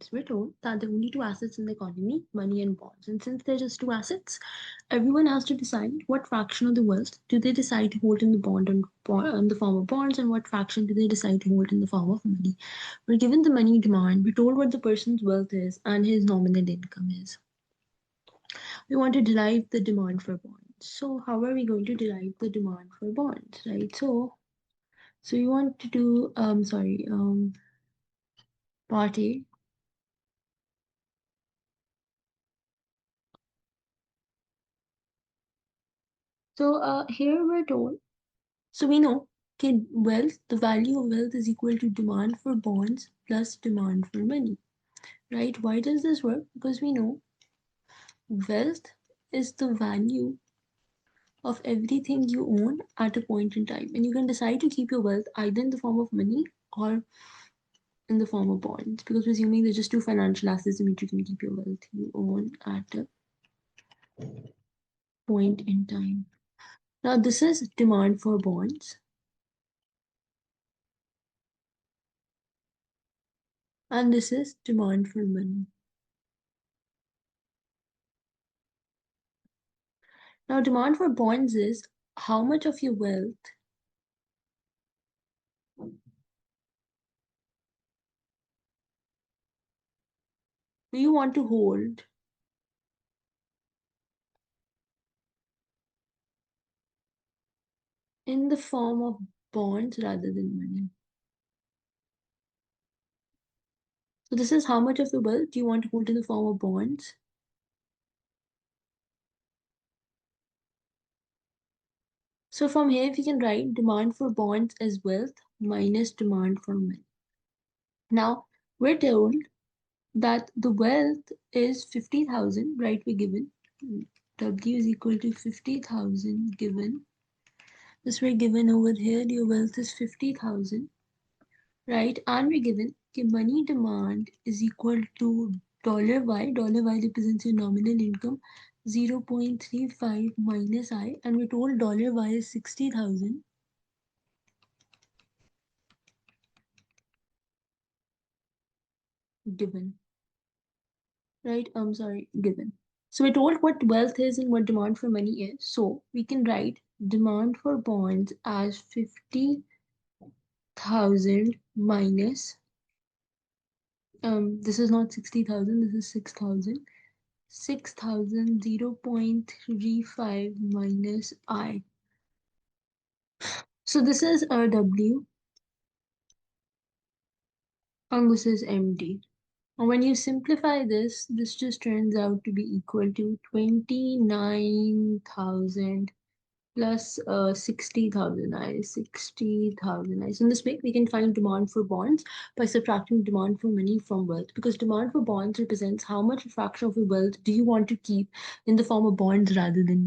bonds. We're told that there are only two assets in the economy, money and bonds. And since they're just two assets, everyone has to decide what fraction of the wealth do they decide to hold in the in the form of bonds, and what fraction do they decide to hold in the form of money. We're given the money demand, we're told what the person's wealth is and his nominal income is. We want to derive the demand for bonds. So how are we going to derive the demand for bonds, right? So you want to do part A. So here we're told, so we know, okay, wealth, the value of wealth is equal to demand for bonds plus demand for money, right? Why does this work? Because we know wealth is the value of everything you own at a point in time. And you can decide to keep your wealth either in the form of money or in the form of bonds, because assuming there's just two financial assets in which you can keep your wealth you own at a point in time. Now, this is demand for bonds, and this is demand for money. Now, demand for bonds is how much of your wealth do you want to hold in the form of bonds rather than money. So this is how much of your wealth do you want to hold in the form of bonds. So from here, if you can write demand for bonds as wealth minus demand for money. Now, we're told that the wealth is 50,000, right? We're given W is equal to 50,000 given. This we're given over here, your wealth is 50,000, right? And we're given money demand is equal to $y. $y represents your nominal income, 0.35 minus I, and we're told $y is 60,000. Given, right? Given. So we're told what wealth is and what demand for money is. So we can write demand for bonds as 50,000 minus, this is not 60,000, this is 6,000. 6,000, 0.35 minus I. So this is our W and this is MD. And when you simplify this, this just turns out to be equal to 29,000 plus 60,000 I, 60,000 I. So in this way, we can find demand for bonds by subtracting demand for money from wealth, because demand for bonds represents how much fraction of your wealth do you want to keep in the form of bonds rather than